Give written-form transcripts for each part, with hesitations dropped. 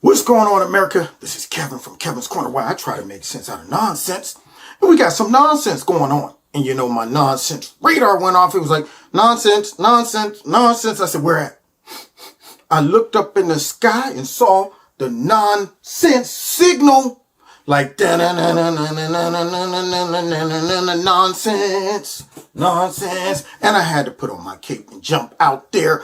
What's going on, America? This is Kevin from Kevin's Corner, where I try to make sense out of nonsense. And we got some nonsense going on. And you know, my nonsense radar went off. It was like, nonsense, nonsense, nonsense. I said, where at? I looked up in the sky and saw the nonsense signal. Like, nonsense, nonsense. And I had to put on my cape and jump out there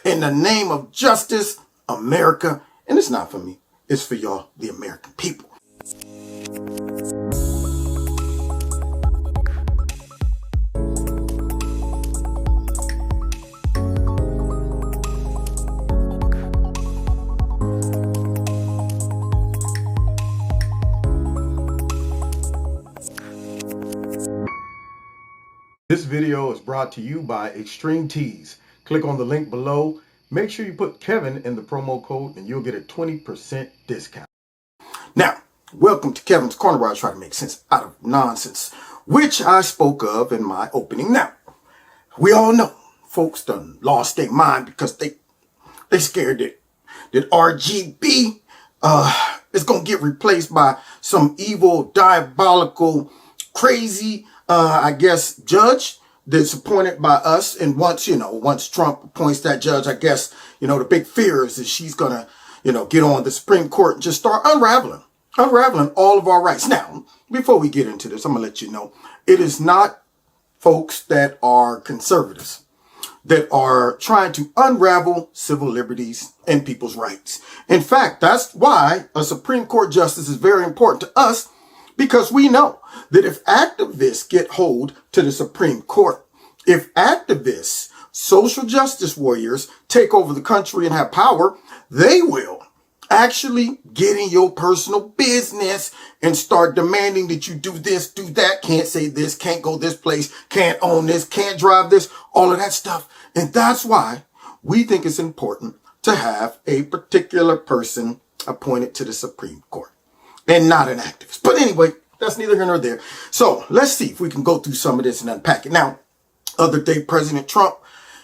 in the name of justice, America. And it's not for me. It's for y'all, the American people. This video is brought to you by Extreme Tees. Click on the link below. Make sure you put Kevin in the promo code and you'll get a 20% discount. Now, welcome to Kevin's Corner, where I try to make sense out of nonsense, which I spoke of in my opening. Now, we all know folks done lost their mind because they scared that RGB is going to get replaced by some evil, diabolical, crazy, I guess, judge that's appointed by us. And once Trump appoints that judge, I guess, the big fear is that she's going to, get on the Supreme Court and just start unraveling all of our rights. Now, before we get into this, I'm going to let you know, it is not folks that are conservatives that are trying to unravel civil liberties and people's rights. In fact, that's why a Supreme Court justice is very important to us, because we know that if activists get hold to the Supreme Court, if activists, social justice warriors take over the country and have power, they will actually get in your personal business and start demanding that you do this, do that, can't say this, can't go this place, can't own this, can't drive this, all of that stuff. And that's why we think it's important to have a particular person appointed to the Supreme Court and not an activist. But anyway, that's neither here nor there. So let's see if we can go through some of this and unpack it. Now, other day, President Trump,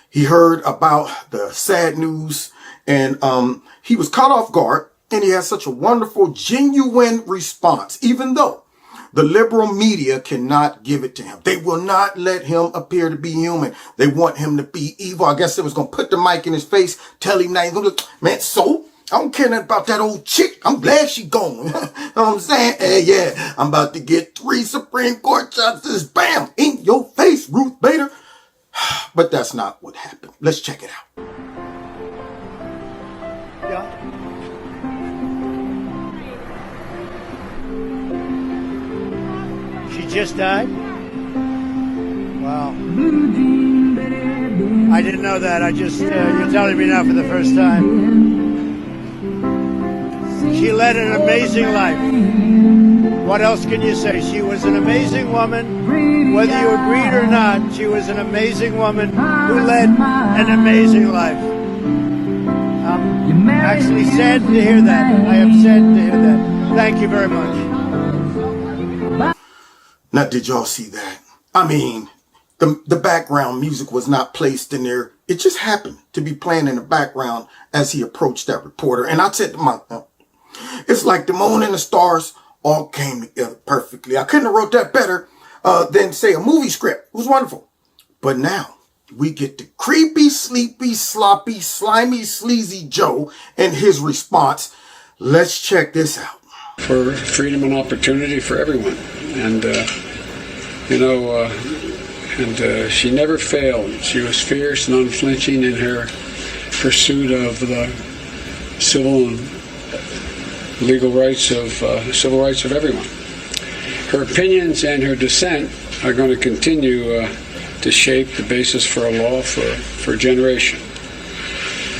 he heard about the sad news and he was caught off guard, and he had such a wonderful, genuine response, even though the liberal media cannot give it to him. They will not let him appear to be human. They want him to be evil. I guess they was going to put the mic in his face, tell him that he's going to, man, so I don't care nothing about that old chick. I'm glad she gone. You know what I'm saying? Hey, yeah, I'm about to get 3 Supreme Court justices, bam, in your face, Ruth Bader. But that's not what happened. Let's check it out. Yeah. She just died? Wow. I didn't know that. You're telling me now for the first time. She led an amazing life. What else can you say? She was an amazing woman. Whether you agreed or not, she was an amazing woman who led an amazing life. I'm actually sad to hear that. I am sad to hear that. Thank you very much. Now, did y'all see that? I mean, the background music was not placed in there. It just happened to be playing in the background as he approached that reporter. And I said to myself, it's like the moon and the stars all came together perfectly. I couldn't have wrote that better than, say, a movie script. It was wonderful. But now we get the creepy, sleepy, sloppy, slimy, sleazy Joe and his response. Let's check this out. For freedom and opportunity for everyone. And, she never failed. She was fierce and unflinching in her pursuit of the civil and legal rights of civil rights of everyone. Her opinions and her dissent are going to continue to shape the basis for a law for a generation.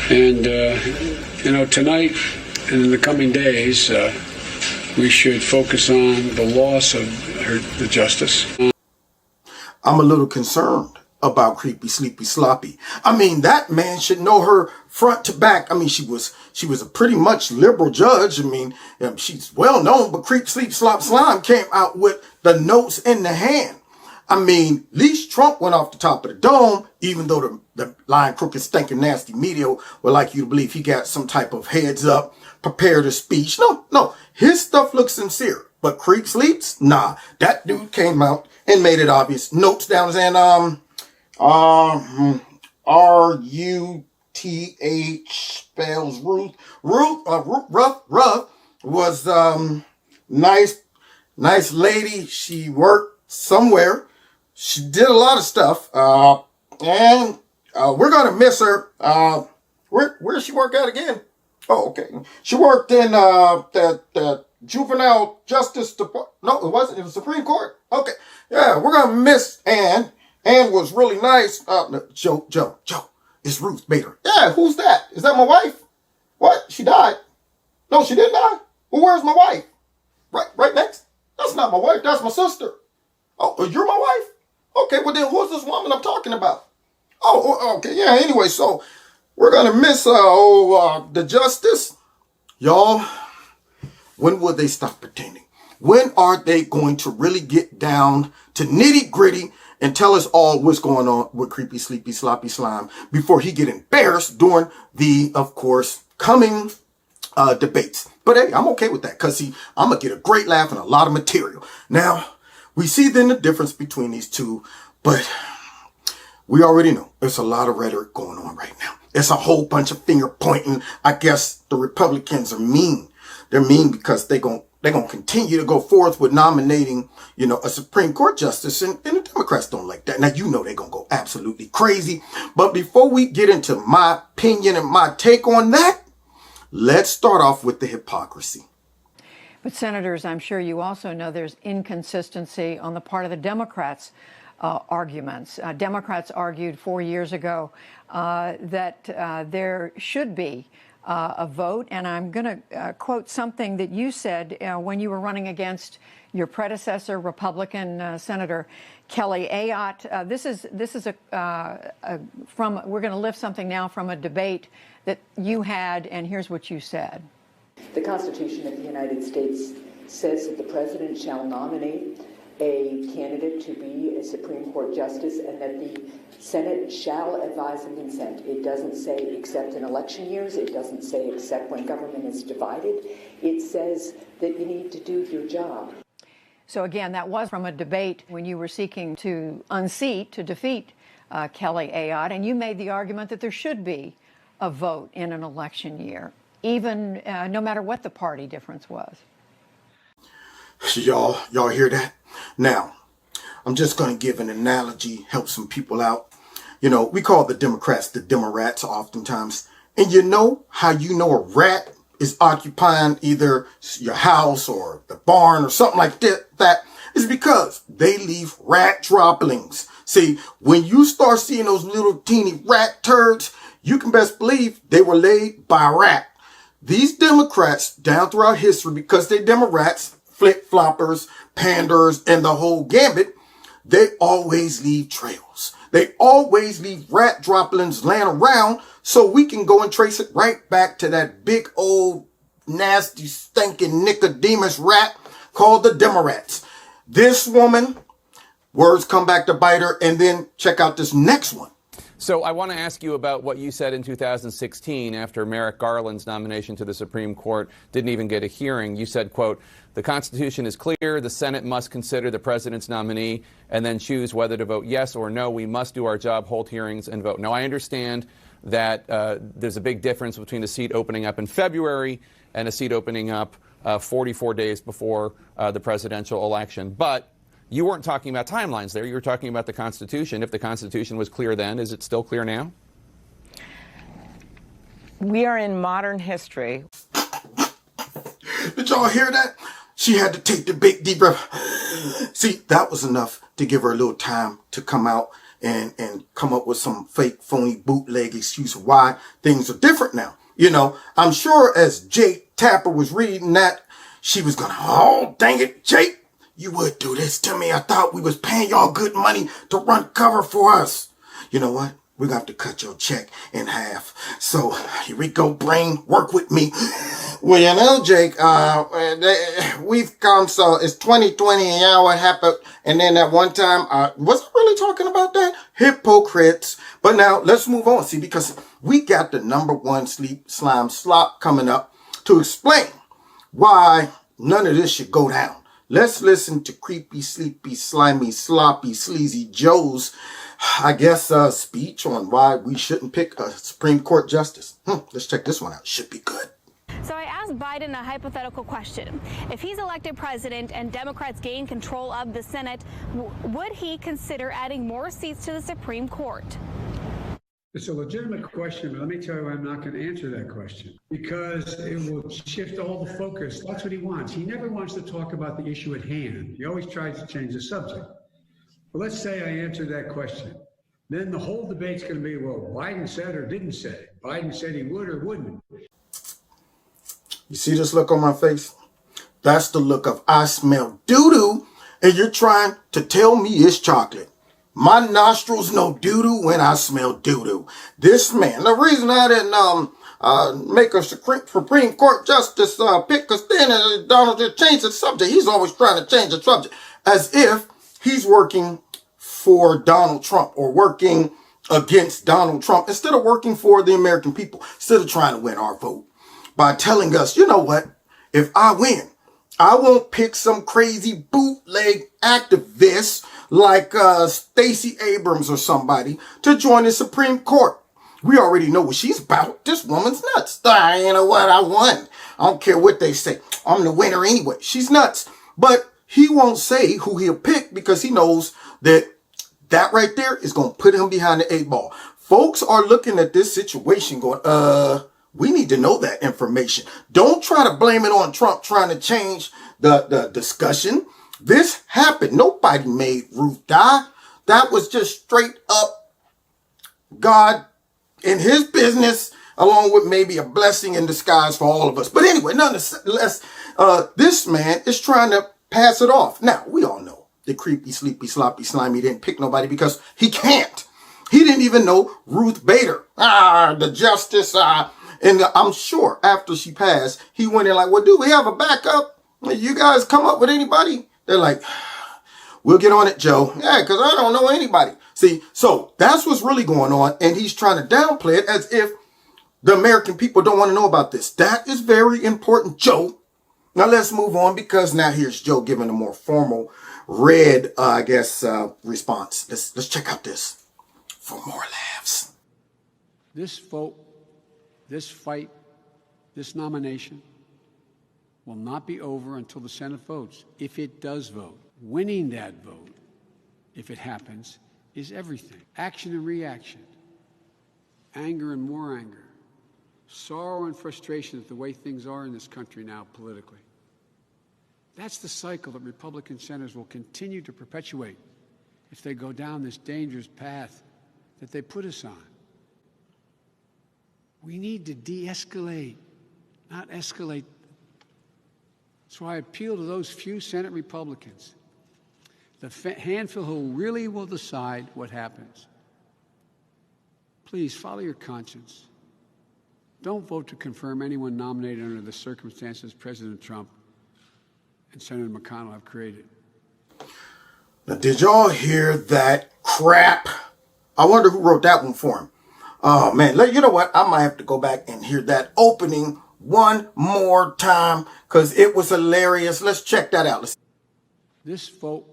And tonight and in the coming days, we should focus on the loss of the justice. I'm a little concerned about creepy, sleepy, sloppy. I mean, that man should know her front to back. I mean, she was a pretty much liberal judge. I mean, she's well known, but Creep, Sleep, Slop, Slime came out with the notes in the hand. I mean, at least Trump went off the top of the dome, even though the lying, crooked, stinking, nasty media would like you to believe he got some type of heads up, prepared a speech. No, his stuff looks sincere. But Creep Sleeps? Nah, that dude came out and made it obvious. Notes down saying, R-U-T-H spells Ruth. Ruth was, nice lady. She worked somewhere. She did a lot of stuff. And we're going to miss her. Where does she work at again? Oh, okay. She worked in, the Juvenile Justice Department. No, it wasn't. It was Supreme Court. Okay. Yeah, we're going to miss Ann. Ann was really nice. No, Joe. It's Ruth Bader. Yeah, who's that? Is that my wife? What? She died? No, she didn't die. Well, where's my wife? Right next. That's not my wife. That's my sister. Oh, you're my wife? Okay, well then who's this woman I'm talking about? Oh, okay. Yeah, anyway, so we're going to miss the justice. Y'all, when will they stop pretending? When are they going to really get down to nitty gritty and tell us all what's going on with Creepy, Sleepy, Sloppy Slime before he get embarrassed during the, of course, coming debates? But hey, I'm okay with that because, see, I'm going to get a great laugh and a lot of material. Now, we see then the difference between these two, but we already know there's a lot of rhetoric going on right now. It's a whole bunch of finger pointing. I guess the Republicans are mean. They're mean because they're going to continue to go forth with nominating, a Supreme Court justice, and the Democrats don't like that. Now, they're going to go absolutely crazy. But before we get into my opinion and my take on that, let's start off with the hypocrisy. But senators, I'm sure you also know there's inconsistency on the part of the Democrats' arguments. Democrats argued 4 years ago that there should be a vote, and I'm going to quote something that you said when you were running against your predecessor, Republican Senator Kelly Ayotte. This is from, we're going to lift something now from a debate that you had, and here's what you said. The Constitution of the United States says that the president shall nominate a candidate to be a Supreme Court justice and that the Senate shall advise and consent. It doesn't say except in election years. It doesn't say except when government is divided. It says that you need to do your job. So again, that was from a debate when you were seeking to defeat Kelly Ayotte, and you made the argument that there should be a vote in an election year, even no matter what the party difference was. Y'all hear that? Now, I'm just going to give an analogy, help some people out. We call the Democrats the Demorats oftentimes. And you know how you know a rat is occupying either your house or the barn or something like that is because they leave rat droppings. See, when you start seeing those little teeny rat turds, you can best believe they were laid by a rat. These Democrats down throughout history, because they're Demorats, flip-floppers, panders, and the whole gambit, they always leave trails. They always leave rat droppings laying around so we can go and trace it right back to that big old nasty stinking Nicodemus rat called the Demorats. This woman, words come back to bite her, and then check out this next one. So I want to ask you about what you said in 2016 after Merrick Garland's nomination to the Supreme Court didn't even get a hearing. You said, quote, "The Constitution is clear. The Senate must consider the president's nominee and then choose whether to vote yes or no. We must do our job, hold hearings, and vote." Now, I understand that there's a big difference between a seat opening up in February and a seat opening up 44 days before the presidential election. But you weren't talking about timelines there. You were talking about the Constitution. If the Constitution was clear then, is it still clear now? We are in modern history. Did y'all hear that? She had to take the big deep breath. See, that was enough to give her a little time to come out and come up with some fake, phony, bootleg excuse of why things are different now. I'm sure as Jake Tapper was reading that, she was going, "Oh, dang it, Jake. You would do this to me. I thought we was paying y'all good money to run cover for us." You know what? We're going to have to cut your check in half. So here we go, brain. Work with me. Well, you know, Jake, we've come, so it's 2020 and yeah, what happened? And then at one time, was I really talking about that? Hypocrites. But now let's move on. See, because we got the #1 sleep slime slop coming up to explain why none of this should go down. Let's listen to creepy, sleepy, slimy, sloppy, sleazy Joe's, I guess, speech on why we shouldn't pick a Supreme Court justice. Let's check this one out. Should be good. So I asked Biden a hypothetical question. If he's elected president and Democrats gain control of the Senate, would he consider adding more seats to the Supreme Court? It's a legitimate question, but let me tell you, I'm not going to answer that question because it will shift all the focus. That's what he wants. He never wants to talk about the issue at hand. He always tries to change the subject. But let's say I answered that question. Then the whole debate's going to be, well, Biden said or didn't say. Biden said he would or wouldn't. You see this look on my face? That's the look of I smell doo-doo, and you're trying to tell me it's chocolate. My nostrils know doo-doo when I smell doo-doo. This man, the reason I didn't make a Supreme Court justice pick, because then Donald just changed the subject. He's always trying to change the subject as if he's working for Donald Trump or working against Donald Trump instead of working for the American people, instead of trying to win our vote by telling us, you know what, if I win, I won't pick some crazy bootleg activist like Stacey Abrams or somebody to join the Supreme Court. We already know what she's about. This woman's nuts. You know what? I won. I don't care what they say. I'm the winner anyway. She's nuts. But he won't say who he'll pick because he knows that that right there is going to put him behind the 8 ball. Folks are looking at this situation going, we need to know that information. Don't try to blame it on Trump trying to change the discussion. This happened. Nobody made Ruth die. That was just straight up God in his business, along with maybe a blessing in disguise for all of us. But anyway, nonetheless, this man is trying to pass it off. Now, we all know the creepy, sleepy, sloppy, slimy didn't pick nobody because he can't. He didn't even know Ruth Bader, the justice, and I'm sure after she passed, he went in like, well, do we have a backup? You guys come up with anybody? They're like, we'll get on it, Joe. Yeah, because I don't know anybody. See, so that's what's really going on. And he's trying to downplay it as if the American people don't want to know about this. That is very important, Joe. Now let's move on because now here's Joe giving a more formal red, response. Let's check out this for more laughs. This vote, this fight, this nomination will not be over until the Senate votes. If it does vote, winning that vote, if it happens, is everything. Action and reaction, anger and more anger, sorrow and frustration at the way things are in this country now politically. That's the cycle that Republican senators will continue to perpetuate if they go down this dangerous path that they put us on. We need to de-escalate, not escalate. So I appeal to those few Senate Republicans, the handful who really will decide what happens. Please follow your conscience. Don't vote to confirm anyone nominated under the circumstances President Trump and Senator McConnell have created. Now, did y'all hear that crap? I wonder who wrote that one for him. Oh, man. You know what? I might have to go back and hear that opening one more time because it was hilarious. Let's check that out. This vote,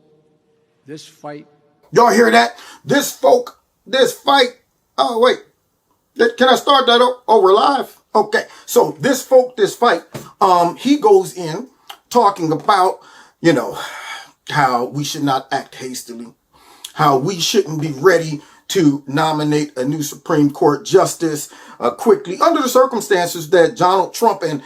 this fight. Y'all hear that? This fight. Oh, wait. Can I start that over live? Okay. So this fight, he goes in talking about, how we should not act hastily, how we shouldn't be ready to nominate a new Supreme Court justice quickly under the circumstances that Donald Trump and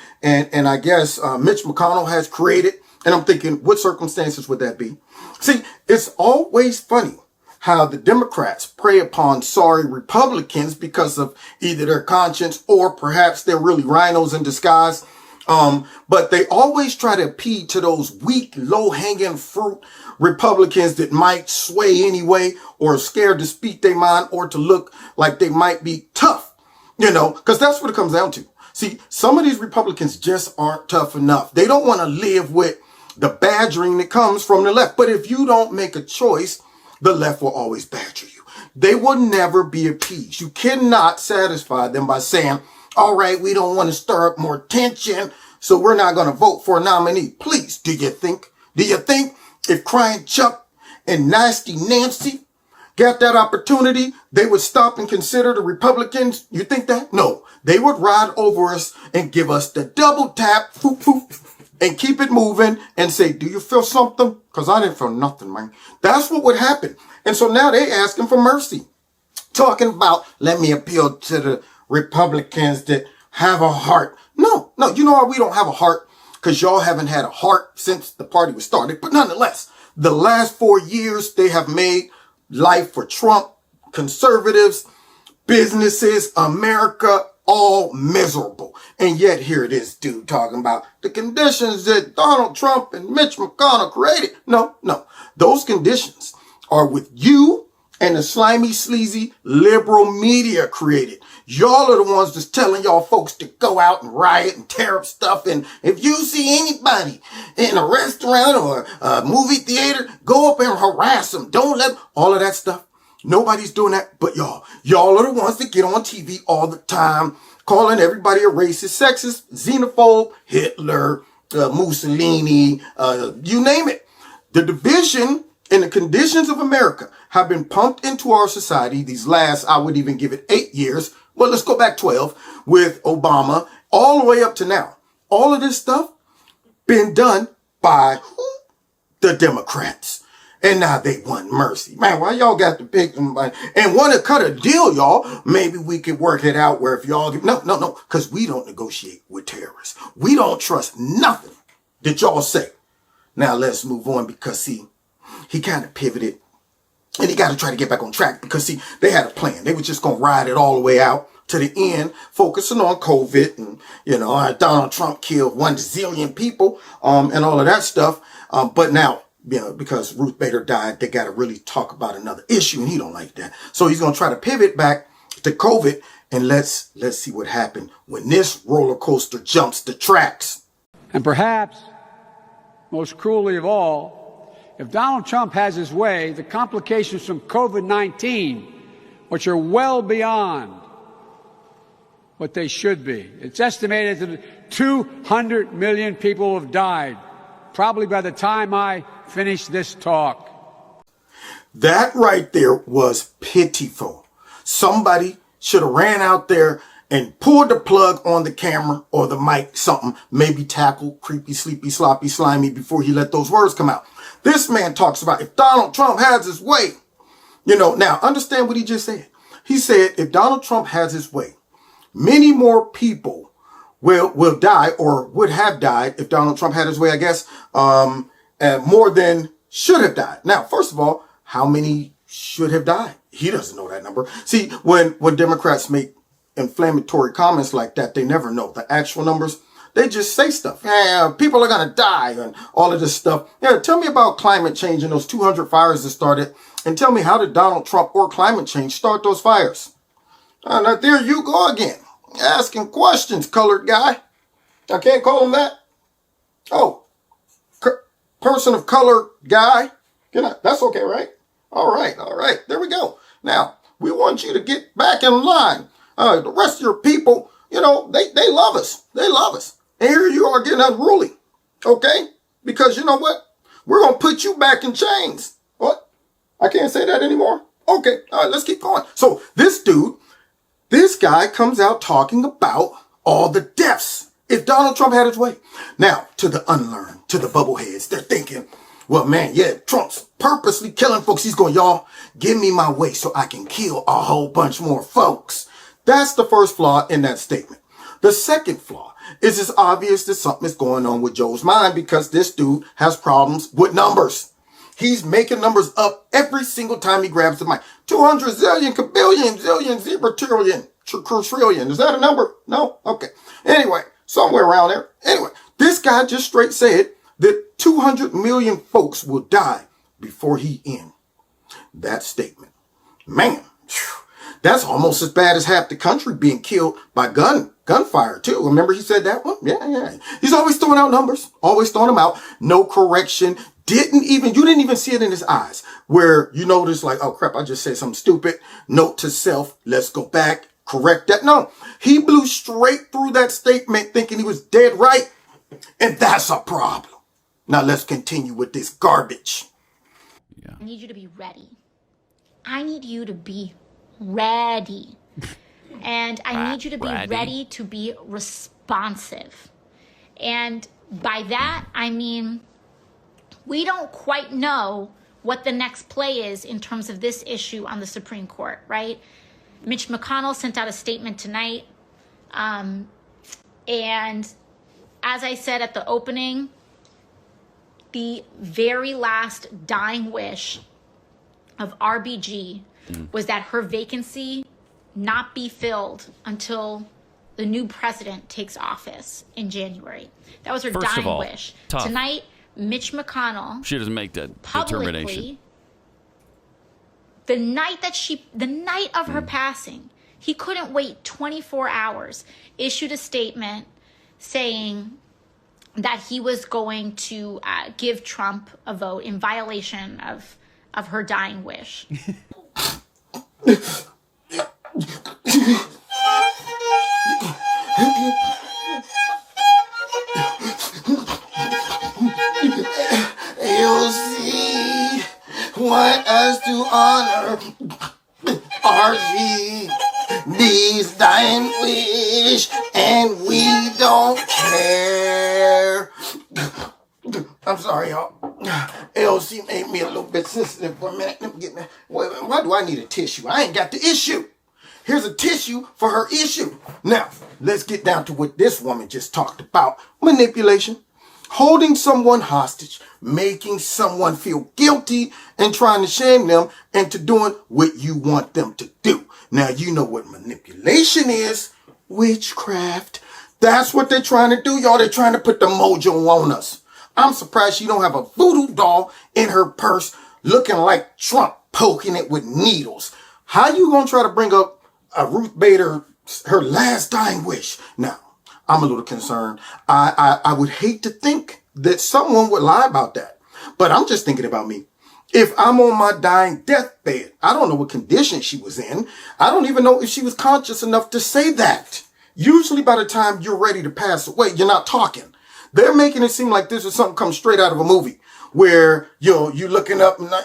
I guess Mitch McConnell has created. And I'm thinking, what circumstances would that be? See, it's always funny how the Democrats prey upon sorry Republicans because of either their conscience or perhaps they're really rhinos in disguise. But they always try to appeal to those weak, low-hanging fruit Republicans that might sway anyway or are scared to speak their mind or to look like they might be tough, because that's what it comes down to. See, some of these Republicans just aren't tough enough. They don't want to live with the badgering that comes from the left. But if you don't make a choice, the left will always badger you. They will never be appeased. You cannot satisfy them by saying, all right, we don't want to stir up more tension, so we're not going to vote for a nominee. Please, do you think if Crying Chuck and Nasty Nancy got that opportunity, they would stop and consider the Republicans? You think that? No, they would ride over us and give us the double tap, poop, poop, and keep it moving and say, do you feel something? Because I didn't feel nothing, man. That's what would happen. And so now they asking for mercy. Talking about, let me appeal to the Republicans that have a heart. No, you know why we don't have a heart? Because y'all haven't had a heart since the party was started. But nonetheless, the last 4 years, they have made life for Trump, conservatives, businesses, America, all miserable. And yet here it is, dude, talking about the conditions that Donald Trump and Mitch McConnell created. No. Those conditions are with you and the slimy, sleazy, liberal media created. Y'all are the ones that's telling y'all folks to go out and riot and tear up stuff. And if you see anybody in a restaurant or a movie theater, go up and harass them. Don't let all of that stuff. Nobody's doing that but y'all. Y'all are the ones that get on TV all the time, calling everybody a racist, sexist, xenophobe, Hitler, Mussolini, you name it. The division and the conditions of America have been pumped into our society these last, I would even give it 8 years. Well, let's go back 12 with Obama all the way up to now. All of this stuff been done by the Democrats. And now they want mercy. Man, why y'all got to pick them and want to cut a deal, y'all? Maybe we could work it out where if y'all give, no, because we don't negotiate with terrorists. We don't trust nothing that y'all say. Now let's move on because see, he kind of pivoted. And he got to try to get back on track because, see, they had a plan. They were just going to ride it all the way out to the end, focusing on COVID and, Donald Trump killed 1 zillion people and all of that stuff. But now, because Ruth Bader died, they got to really talk about another issue, and he don't like that. So he's going to try to pivot back to COVID, and let's see what happened when this roller coaster jumps the tracks. And perhaps, most cruelly of all, if Donald Trump has his way, the complications from COVID-19, which are well beyond what they should be. It's estimated that 200 million people have died, probably by the time I finish this talk. That right there was pitiful. Somebody should have ran out there and pulled the plug on the camera or the mic, something, maybe tackle creepy, sleepy, sloppy, slimy before he let those words come out. This man talks about if Donald Trump has his way, now understand what he just said. He said, if Donald Trump has his way, many more people will die or would have died if Donald Trump had his way, I guess, and more than should have died. Now, first of all, how many should have died? He doesn't know that number. See, when Democrats make inflammatory comments like that, they never know the actual numbers. They just say stuff. Yeah, people are going to die and all of this stuff. Yeah, tell me about climate change and those 200 fires that started. And tell me, how did Donald Trump or climate change start those fires? Now, there you go again. Asking questions, colored guy. I can't call him that. Oh, person of color guy. That's okay, right? All right. There we go. Now, we want you to get back in line. The rest of your people, they love us. They love us. And here you are getting unruly. Okay? Because you know what? We're going to put you back in chains. What? I can't say that anymore? Okay. All right, let's keep going. So this guy comes out talking about all the deaths if Donald Trump had his way. Now, to the unlearned, to the bubbleheads, they're thinking, well, man, yeah, Trump's purposely killing folks. He's going, y'all, give me my way so I can kill a whole bunch more folks. That's the first flaw in that statement. The second flaw is it's obvious that something is going on with Joe's mind because this dude has problems with numbers. He's making numbers up every single time he grabs the mic. 200 zillion, kabillion, zillion, zebratillion, trillion. Is that a number? No? Okay. Anyway, somewhere around there. Anyway, this guy just straight said that 200 million folks will die before he ends that statement. Man, That's almost as bad as half the country being killed by gunfire too. Remember he said that one? Yeah. He's always throwing out numbers, always throwing them out. No correction. You didn't even see it in his eyes where you notice like, oh crap, I just said something stupid. Note to self, let's go back, correct that. No, he blew straight through that statement thinking he was dead right. And that's a problem. Now let's continue with this garbage. Yeah. I need you to be ready. I need you to be ready. And I need you to be ready to be responsive. And by that, I mean, we don't quite know what the next play is in terms of this issue on the Supreme Court, right? Mitch McConnell sent out a statement tonight. And as I said at the opening, the very last dying wish of RBG was that her vacancy not be filled until the new president takes office in January. That was her dying wish. Tough. Tonight, Mitch McConnell, she doesn't make that publicly, determination. The night of her passing, he couldn't wait 24 hours, issued a statement saying that he was going to give Trump a vote in violation of her dying wish. AOC want us to honor RGB's dying wish, and we don't care. I'm sorry, y'all. AOC made me a little bit sensitive for a minute. Why do I need a tissue? I ain't got the issue. Here's a tissue for her issue. Now, let's get down to what this woman just talked about. Manipulation. Holding someone hostage, making someone feel guilty, and trying to shame them into doing what you want them to do. Now, you know what manipulation is. Witchcraft. That's what they're trying to do, y'all. They're trying to put the mojo on us. I'm surprised she don't have a voodoo doll in her purse looking like Trump poking it with needles. How you gonna try to bring up Ruth Bader, her last dying wish? Now, I'm a little concerned. I would hate to think that someone would lie about that. But I'm just thinking about me. If I'm on my dying deathbed, I don't know what condition she was in. I don't even know if she was conscious enough to say that. Usually by the time you're ready to pass away, you're not talking. They're making it seem like this is something come straight out of a movie where, you looking up and like,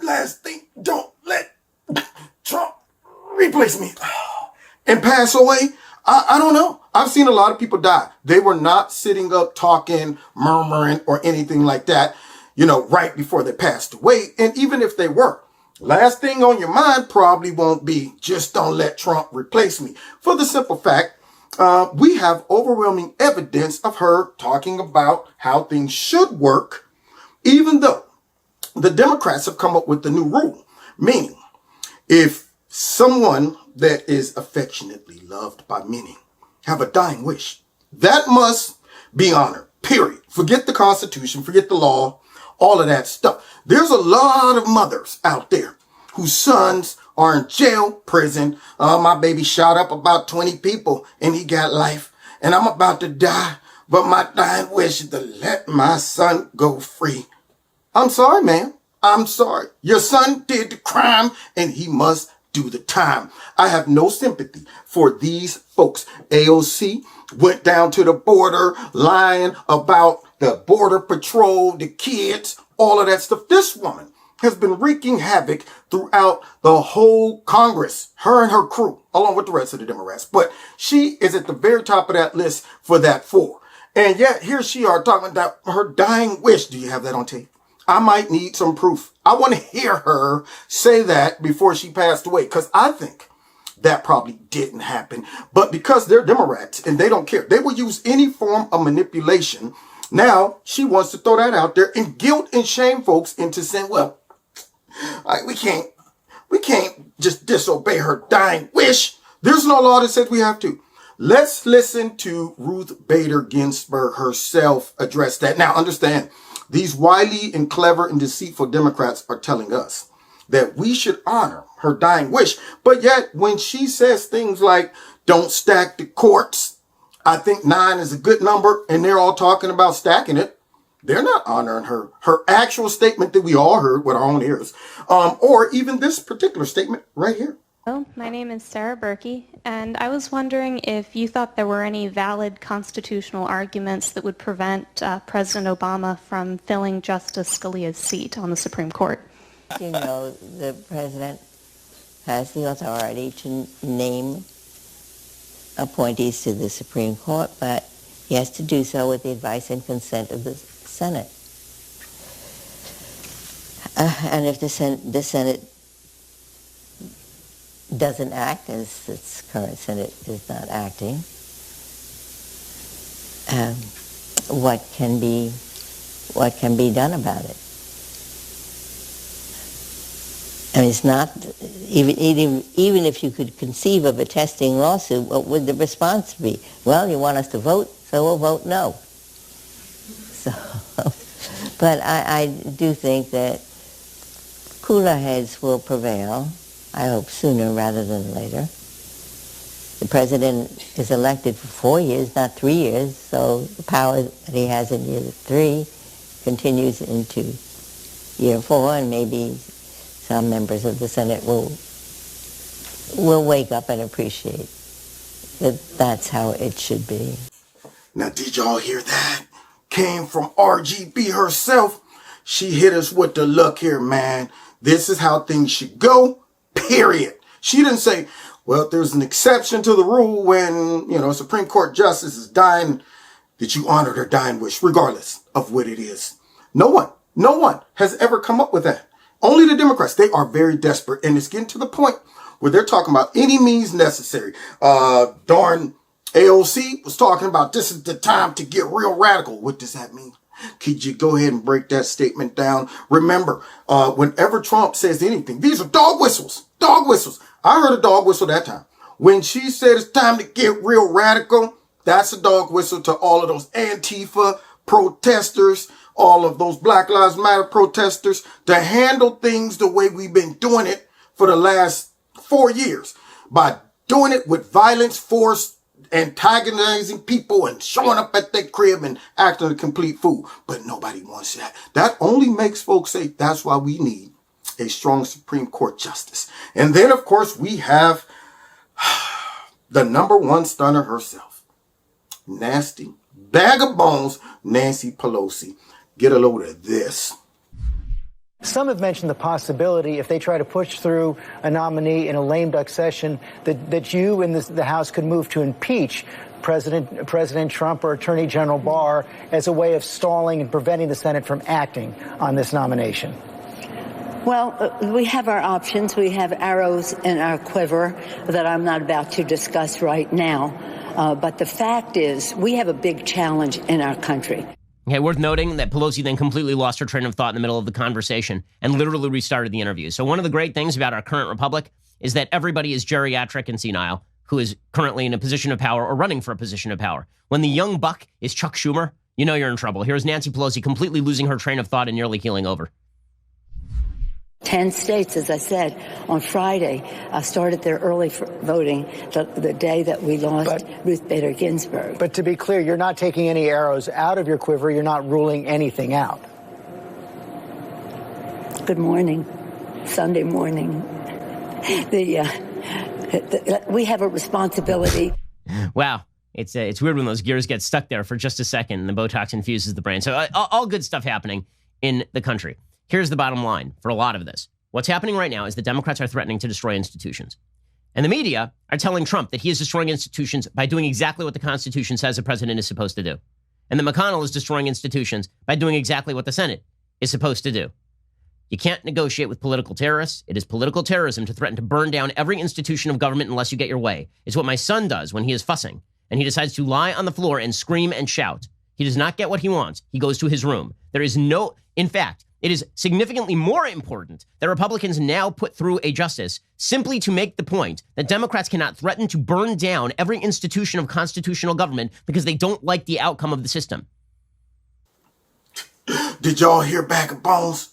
last thing, don't let Trump replace me and pass away. I don't know. I've seen a lot of people die. They were not sitting up talking, murmuring, or anything like that, right before they passed away. And even if they were, last thing on your mind probably won't be, just don't let Trump replace me. For the simple fact, we have overwhelming evidence of her talking about how things should work, even though the Democrats have come up with the new rule, meaning if someone that is affectionately loved by many have a dying wish, that must be honored, period. Forget the Constitution, forget the law, all of that stuff. There's a lot of mothers out there whose sons are in jail, prison. My baby shot up about 20 people and he got life. And I'm about to die, but my dying wish is to let my son go free. I'm sorry, man. I'm sorry. Your son did the crime and he must do the time. I have no sympathy for these folks. AOC went down to the border lying about the border patrol, the kids, all of that stuff. This woman has been wreaking havoc throughout the whole Congress, her and her crew, along with the rest of the Democrats. But she is at the very top of that list for that four. And yet here she are talking about her dying wish. Do you have that on tape? I might need some proof. I want to hear her say that before she passed away, because I think that probably didn't happen. But because they're Democrats and they don't care, they will use any form of manipulation. Now she wants to throw that out there and guilt and shame folks into saying, well, we can't just disobey her dying wish. There's no law that says we have to. Let's listen to Ruth Bader Ginsburg herself address that. Now understand, these wily and clever and deceitful Democrats are telling us that we should honor her dying wish. But yet when she says things like, don't stack the courts, I think 9 is a good number, and they're all talking about stacking it, they're not honoring her actual statement that we all heard with our own ears, or even this particular statement right here. Hello, my name is Sarah Berkey, and I was wondering if you thought there were any valid constitutional arguments that would prevent President Obama from filling Justice Scalia's seat on the Supreme Court. You know, the president has the authority to name appointees to the Supreme Court, but he has to do so with the advice and consent of the Senate. And if the Senate doesn't act, as its current Senate is not acting, what can be done about it? I mean, it's not, even if you could conceive of a testing lawsuit, what would the response be? Well, you want us to vote, so we'll vote no. So, but I do think that cooler heads will prevail. I hope sooner rather than later. The president is elected for 4 years, not 3 years, so the power that he has in year 3 continues into year 4, and maybe some members of the Senate will wake up and appreciate that that's how it should be. Now, did y'all hear that? Came from RGB herself. She hit us with the look here, man. This is how things should go, period. She didn't say, well, there's an exception to the rule when, a Supreme Court justice is dying, that you honor their dying wish, regardless of what it is. No one has ever come up with that. Only the Democrats. They are very desperate, and it's getting to the point where they're talking about any means necessary. Darn AOC was talking about this is the time to get real radical. What does that mean? Could you go ahead and break that statement down? Remember, whenever Trump says anything, these are dog whistles. Dog whistles. I heard a dog whistle that time. When she said it's time to get real radical, that's a dog whistle to all of those Antifa protesters, all of those Black Lives Matter protesters, to handle things the way we've been doing it for the last 4 years. By doing it with violence, force, antagonizing people and showing up at their crib and acting a complete fool. But nobody wants that. That only makes folks say that's why we need a strong Supreme Court justice. And then, of course, we have the number one stunner herself. Nasty bag of bones, Nancy Pelosi. Get a load of this. Some have mentioned the possibility, if they try to push through a nominee in a lame duck session, that you and the House could move to impeach President Trump or Attorney General Barr as a way of stalling and preventing the Senate from acting on this nomination. Well, we have our options. We have arrows in our quiver that I'm not about to discuss right now. But the fact is, we have a big challenge in our country. Okay, worth noting that Pelosi then completely lost her train of thought in the middle of the conversation and literally restarted the interview. So one of the great things about our current republic is that everybody is geriatric and senile who is currently in a position of power or running for a position of power. When the young buck is Chuck Schumer, you know you're in trouble. Here's Nancy Pelosi completely losing her train of thought and nearly keeling over. 10 states, as I said, on Friday, started their early voting the day that we lost Ruth Bader Ginsburg. But to be clear, you're not taking any arrows out of your quiver. You're not ruling anything out. Good morning. Sunday morning. We have a responsibility. Wow. It's weird when those gears get stuck there for just a second and the Botox infuses the brain. So all good stuff happening in the country. Here's the bottom line for a lot of this. What's happening right now is the Democrats are threatening to destroy institutions. And the media are telling Trump that he is destroying institutions by doing exactly what the Constitution says a president is supposed to do. And that McConnell is destroying institutions by doing exactly what the Senate is supposed to do. You can't negotiate with political terrorists. It is political terrorism to threaten to burn down every institution of government unless you get your way. It's what my son does when he is fussing. And he decides to lie on the floor and scream and shout. He does not get what he wants. He goes to his room. There is no, in fact, it is significantly more important that Republicans now put through a justice simply to make the point that Democrats cannot threaten to burn down every institution of constitutional government because they don't like the outcome of the system. Did y'all hear bag of bones?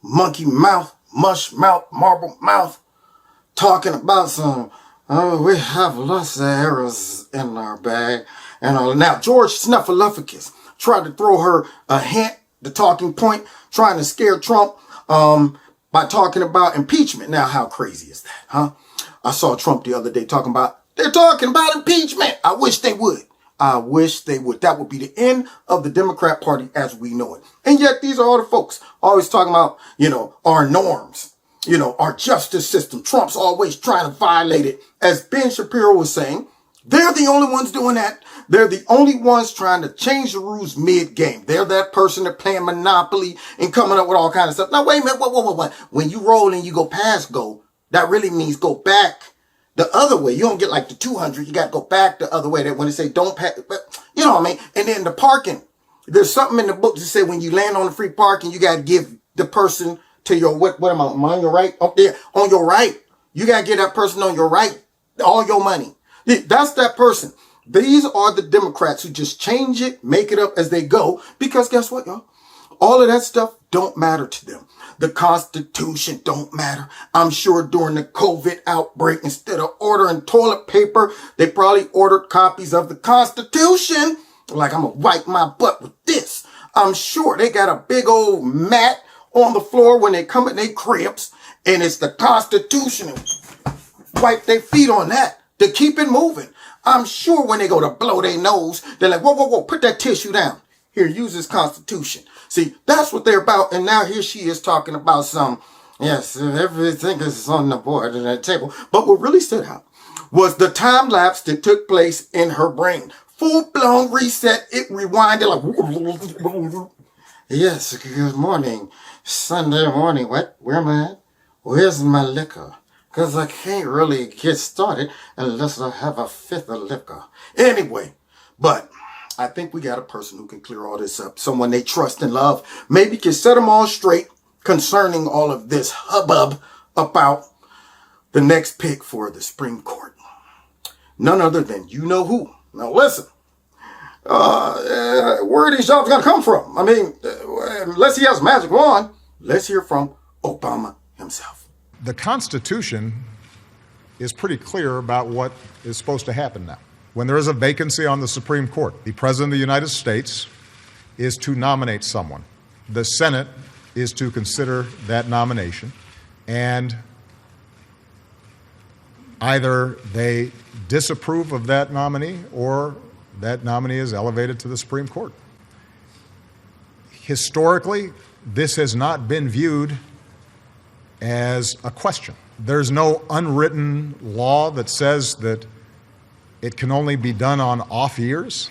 Monkey mouth, mush mouth, marble mouth. talking about some, oh, we have lots of arrows in our bag. And all. Now, George Snuffleupagus tried to throw her a hint, the talking point, trying to scare Trump by talking about impeachment. Now, how crazy is that, huh? I saw Trump the other day they're talking about impeachment. I wish they would. I wish they would. That would be the end of the Democrat Party as we know it. And yet these are all the folks always talking about, our norms, our justice system. Trump's always trying to violate it. As Ben Shapiro was saying, they're the only ones doing that. They're the only ones trying to change the rules mid-game. They're that person that playing Monopoly and coming up with all kinds of stuff. Now, wait a minute. What? When you roll and you go past go, that really means go back the other way. You don't get like the 200. You got to go back the other way. That when they say don't pass, you know what I mean? And then the parking. There's something in the book that say when you land on the free parking, you got to give the person to your, what am I, on your right? Up there, on your right. You got to give that person on your right all your money. That's that person. These are the Democrats who just change it, make it up as they go. Because guess what, y'all? All of that stuff don't matter to them. The Constitution don't matter. I'm sure during the COVID outbreak, instead of ordering toilet paper, they probably ordered copies of the Constitution. Like, I'm going to wipe my butt with this. I'm sure they got a big old mat on the floor when they come in their cribs, and it's the Constitution, and wipe their feet on that to keep it moving. I'm sure when they go to blow their nose, they're like, whoa, put that tissue down. Here, use this Constitution. See, that's what they're about. And now here she is talking about yes, everything is on the board and that table. But what really stood out was the time lapse that took place in her brain. Full-blown reset. It rewinded like, yes, good morning. Sunday morning. What? Where am I at? Where's my liquor? Because I can't really get started unless I have a fifth of liquor. Anyway, but I think we got a person who can clear all this up. Someone they trust and love. Maybe can set them all straight concerning all of this hubbub about the next pick for the Supreme Court. None other than you know who. Now listen, where are these jobs going to come from? I mean, unless he has a magic wand, let's hear from Obama himself. The Constitution is pretty clear about what is supposed to happen now. When there is a vacancy on the Supreme Court, the President of the United States is to nominate someone. The Senate is to consider that nomination, and either they disapprove of that nominee or that nominee is elevated to the Supreme Court. Historically, this has not been viewed as a question. There's no unwritten law that says that it can only be done on off years.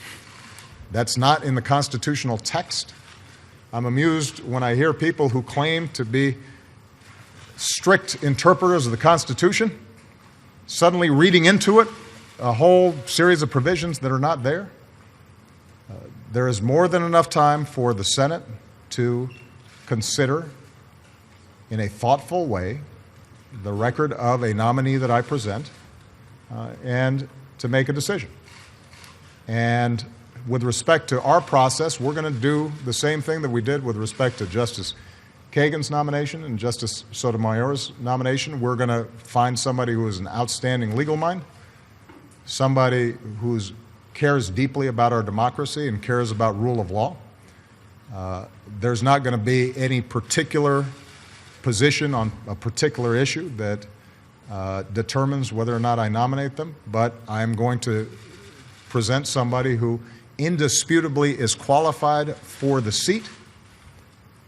That's not in the constitutional text. I'm amused when I hear people who claim to be strict interpreters of the Constitution suddenly reading into it a whole series of provisions that are not there. There is more than enough time for the Senate to consider in a thoughtful way the record of a nominee that I present and to make a decision. And with respect to our process, we're going to do the same thing that we did with respect to Justice Kagan's nomination and Justice Sotomayor's nomination. We're going to find somebody who is an outstanding legal mind, somebody who cares deeply about our democracy and cares about rule of law. There's not going to be any particular position on a particular issue that determines whether or not I nominate them, but I'm going to present somebody who indisputably is qualified for the seat,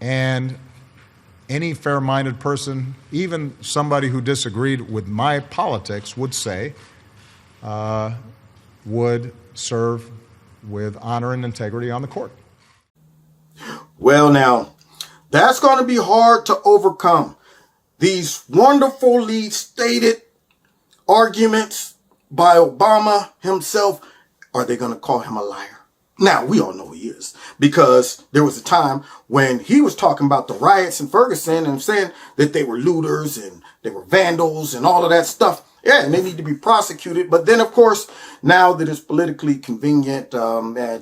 and any fair-minded person, even somebody who disagreed with my politics, would say would serve with honor and integrity on the court. Well, now, that's going to be hard to overcome. These wonderfully stated arguments by Obama himself, are they going to call him a liar? Now, we all know he is, because there was a time when he was talking about the riots in Ferguson and saying that they were looters and they were vandals and all of that stuff. Yeah, and they need to be prosecuted. But then, of course, now that it's politically convenient,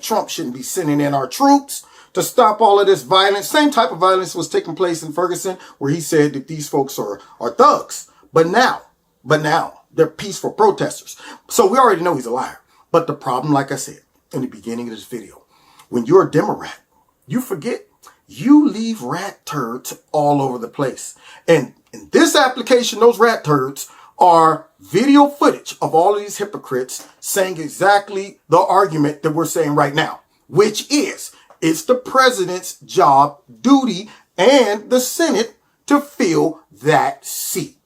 Trump shouldn't be sending in our troops to stop all of this violence. Same type of violence was taking place in Ferguson, where he said that these folks are thugs. But now, but now they're peaceful protesters. So we already know he's a liar. But the problem, like I said in the beginning of this video, when you're a Democrat, you forget you leave rat turds all over the place. And in this application, those rat turds are video footage of all of these hypocrites saying exactly the argument that we're saying right now, which is it's the president's job, duty, and the Senate to fill that seat.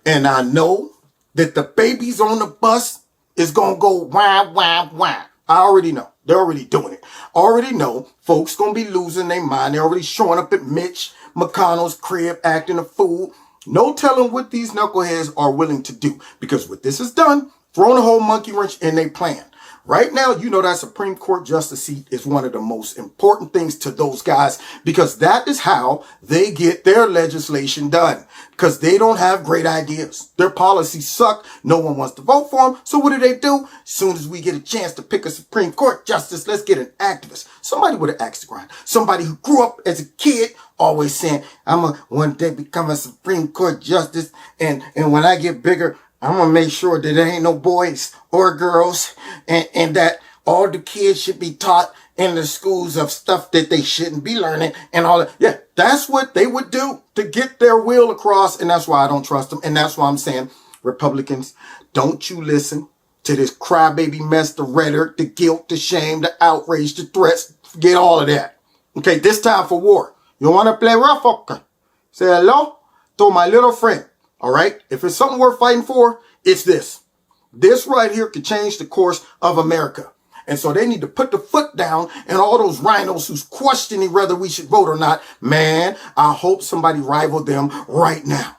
And I know that the babies on the bus is going to go wah, wah, wah. I already know. They're already doing it. I already know folks going to be losing their mind. They're already showing up at Mitch McConnell's crib acting a fool. No telling what these knuckleheads are willing to do. Because what this is done, throwing a whole monkey wrench in their plan. Right now, you know that Supreme Court justice seat is one of the most important things to those guys because that is how they get their legislation done. Because they don't have great ideas. Their policies suck. No one wants to vote for them. So what do? As soon as we get a chance to pick a Supreme Court justice, let's get an activist. Somebody with an axe to grind. Somebody who grew up as a kid always saying, I'm going to one day become a Supreme Court justice. And when I get bigger, I'm going to make sure that there ain't no boys or girls and that all the kids should be taught in the schools of stuff that they shouldn't be learning and all that. Yeah, that's what they would do to get their will across. And that's why I don't trust them. And that's why I'm saying, Republicans, don't you listen to this crybaby mess, the rhetoric, the guilt, the shame, the outrage, the threats. Forget all of that. Okay, this time for war. You want to play rough? Okay. Say hello to my little friend. All right. If it's something worth fighting for, it's this. This right here could change the course of America. And so they need to put the foot down and all those rhinos who's questioning whether we should vote or not. Man, I hope somebody rival them right now.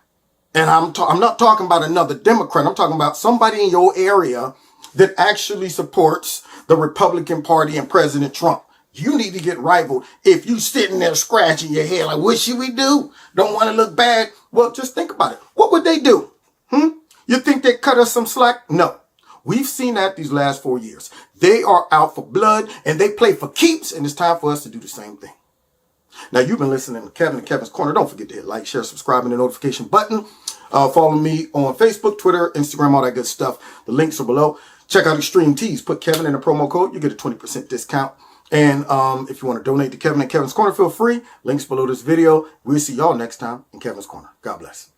And I'm not talking about another Democrat. I'm talking about somebody in your area that actually supports the Republican Party and President Trump. You need to get rivaled if you sitting there scratching your head like, what should we do? Don't want to look bad. Well, just think about it. What would they do? You think they cut us some slack? No. We've seen that these last 4 years. They are out for blood and they play for keeps, and it's time for us to do the same thing. Now, you've been listening to Kevin and Kevin's Corner. Don't forget to hit like, share, subscribe, and the notification button. Follow me on Facebook, Twitter, Instagram, all that good stuff. The links are below. Check out Extreme Tees. Put Kevin in the promo code. You get a 20% discount. And if you want to donate to Kevin and Kevin's Corner, feel free. Links below this video. We'll see y'all next time in Kevin's Corner. God bless.